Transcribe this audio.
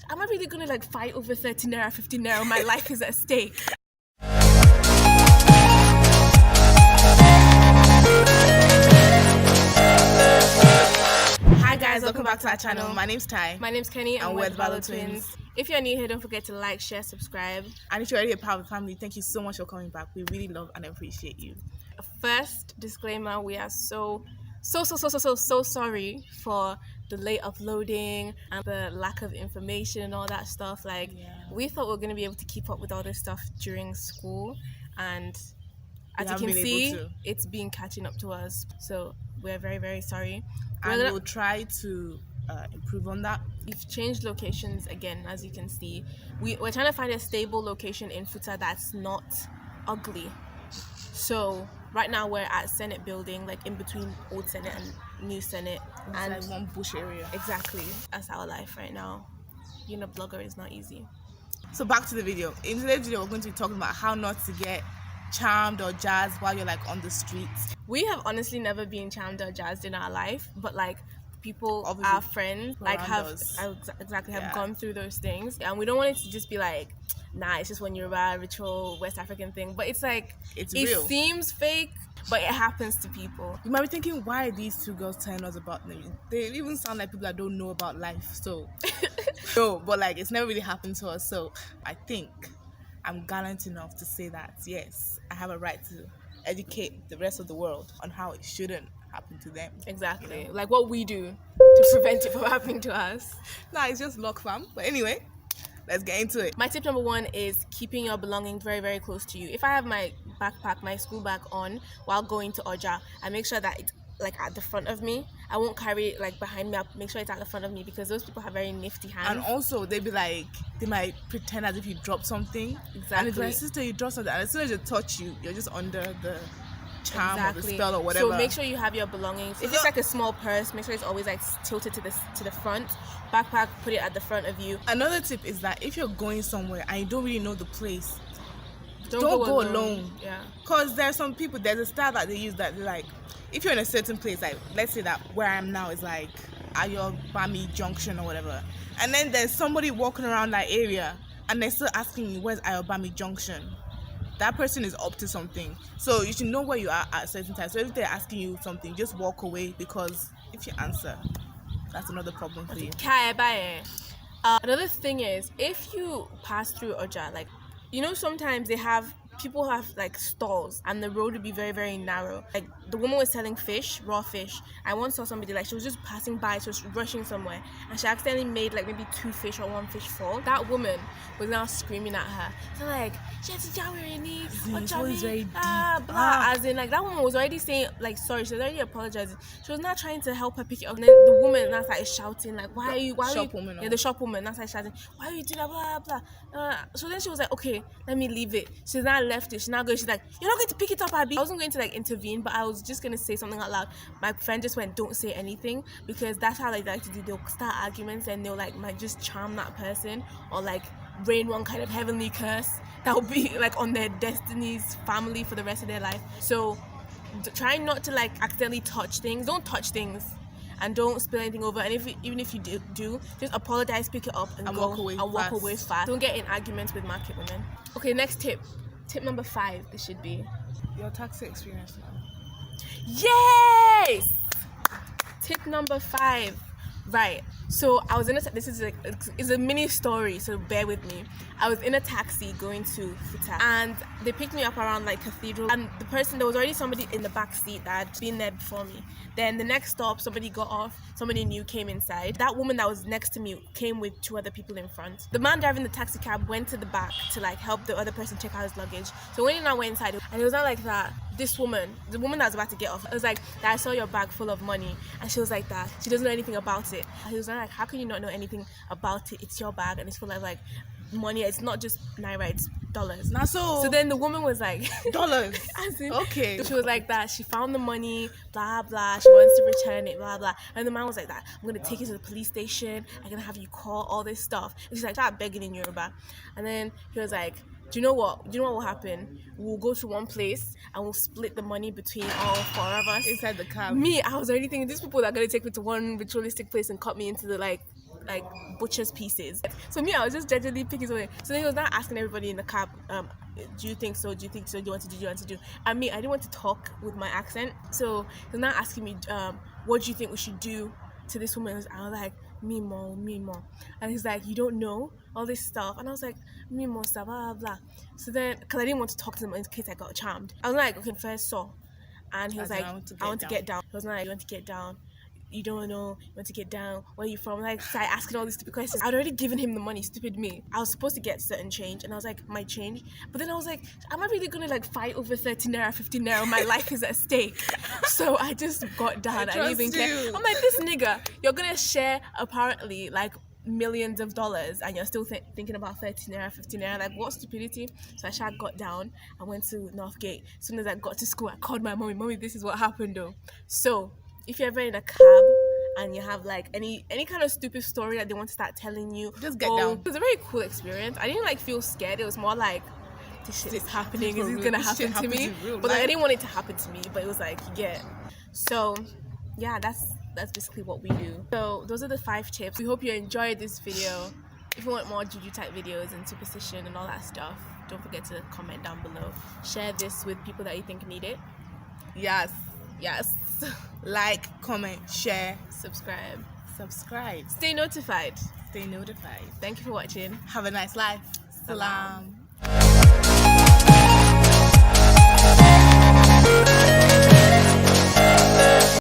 am I really gonna like fight over 30 naira, 50 naira? My life is at stake. Hi guys, welcome back to our channel. My name's Ty. My name's Kenny and we're we're the BaloTwins. If you're new here, don't forget to like, share, subscribe. And if you're already a part of the family, thank you so much for coming back. We really love and appreciate you. First disclaimer, we are so sorry for the late uploading and the lack of information and all that stuff. We thought we were going to be able to keep up with all this stuff during school, and as you can see, it's been catching up to us, so we're very sorry, and we'll try to improve on that. We've changed locations again. As you can see, we're trying to find a stable location in Futa that's not ugly. So right now we're at Senate building, like in between Old Senate and New Senate, and like one bush area. Exactly, that's our life right now. Being a blogger is not easy. So back to the video. In today's video, we're going to be talking about how not to get charmed or jazzed while you're like on the streets. We have honestly never been charmed or jazzed in our life, but like people, obviously, our friends, like have gone through those things, and we don't want it to just be like, nah, it's just when you're a ritual West African thing. But it's like, it real. Seems fake, but it happens to people. You might be thinking, why are these two girls telling us about them? They even sound like people that don't know about life. So no, but like it's never really happened to us. So I think I'm gallant enough to say that yes, I have a right to educate the rest of the world on how it shouldn't happen to them. Exactly, you know? Like what we do to prevent it from happening to us. Nah, it's just luck, fam. But anyway, let's get into it. My tip number one is keeping your belongings very close to you. If I have my backpack, my school bag on while going to Oja, I make sure that it's like at the front of me. I won't carry it like behind me. I'll make sure it's at the front of me, because those people have very nifty hands. And also they might pretend as if you dropped something. Exactly. And it's like, sister, you dropped something, and as soon as you touch you, you're just under the charm or the spell or whatever. So make sure you have your belongings. If it's like a small purse, make sure it's always like tilted to the front. Backpack, put it at the front of you. Another tip is that if you're going somewhere and you don't really know the place, don't go alone. Yeah. Because there's some people, there's a style that they use that they're like, if you're in a certain place, like let's say that where I am now is like Ayobami Junction or whatever, and then there's somebody walking around that area and they're still asking you, where's Ayobami Junction? That person is up to something. So you should know where you are at a certain time. So if they're asking you something, just walk away, because if you answer, that's another problem for you. Another thing is, if you pass through Oja, like, you know, sometimes people have like stalls and the road would be very narrow. Like the woman was selling fish, raw fish. I once saw somebody, like, she was just passing by, she was rushing somewhere, and she accidentally made like maybe 2 fish or 1 fish fall. That woman was now screaming at her. So like, as in like that woman was already saying like sorry, she was already apologizing. She was not trying to help her pick it up. And then the woman now started shouting like, the shop woman now started shouting, why are you doing that, blah blah. So then she was like, okay, let me leave it. She's now left it. She's now going, she's like, you're not going to pick it up, Abby. I wasn't going to like intervene, but I was just going to say something out loud. My friend just went, don't say anything, because that's how they like to do. They'll start arguments and they'll like might just charm that person, or like rain one kind of heavenly curse that will be like on their destiny's family for the rest of their life. So try not to like accidentally touch things. Don't touch things, and don't spill anything over. And even if you do, just apologize, pick it up, and walk away fast. Don't get in arguments with market women. Okay, next tip number 5. This should be your taxi experience now. Yes. Tip number 5. Right, so I was in this is it's a mini story, so bear with me. I was in a taxi going to Futa, and they picked me up around like Cathedral, and there was already somebody in the back seat that had been there before me. Then the next stop, somebody got off, somebody new came inside. That woman that was next to me came with 2 other people in front. The man driving the taxi cab went to the back to like help the other person check out his luggage. So when he now went inside, and it was not like that, this woman, the woman that was about to get off, it was like, I saw your bag full of money, and she was like that, she doesn't know anything about it. And he was like, how can you not know anything about it? It's your bag, and it's full of like money. It's not just naira, it's dollars. Nah, so then the woman was like, dollars. Okay. So she was like that. She found the money, blah blah. She wants to return it, blah blah. And the man was like that, I'm gonna take you to the police station. I'm gonna have you call all this stuff. And she's like, start begging in Yoruba. And then he was like, do you know what will happen? We'll go to one place and we'll split the money between all 4 of us inside the cab. Me, I was already thinking, these people that are gonna take me to one ritualistic place and cut me into the like like butcher's pieces. So me, I was just generally picking something. So then he was not asking everybody in the cab, do you think so? Do you think so? Do you want to do? Do you want to do? And me, I didn't want to talk with my accent. So he was not asking me, what do you think we should do to this woman? I was like, me more. And he's like, you don't know all this stuff. And I was like, me more, blah, blah, blah. So then, because I didn't want to talk to him in case I got charmed, I was like, okay, first saw. And he was like, I want to get down. He was like, you want to get down? You don't know, you want to get down, where are you from? Like, started asking all these stupid questions. I'd already given him the money, stupid me. I was supposed to get certain change, and I was like, my change? But then I was like, am I really gonna like fight over 30 naira, 50 naira? My life is at stake. So I just got down. I didn't even care. I'm like, this nigga, you're gonna share apparently like millions of dollars and you're still thinking about 30 naira, 50 naira, like what stupidity. So I got down. I went to Northgate. As soon as I got to school, I called my mommy, this is what happened though. So if you're ever in a cab and you have like any kind of stupid story that they want to start telling you, just get down. It was a very cool experience. I didn't like feel scared. It was more like, this shit is happening. Is this gonna happen to me? But like, I didn't want it to happen to me, but it was like, yeah. So yeah, that's basically what we do. So those are the 5 tips. We hope you enjoyed this video. If you want more juju type videos and superstition and all that stuff, don't forget to comment down below. Share this with people that you think need it. Yes. Like, comment, share, subscribe. Stay notified. Stay notified. Thank you for watching. Have a nice life. Salam.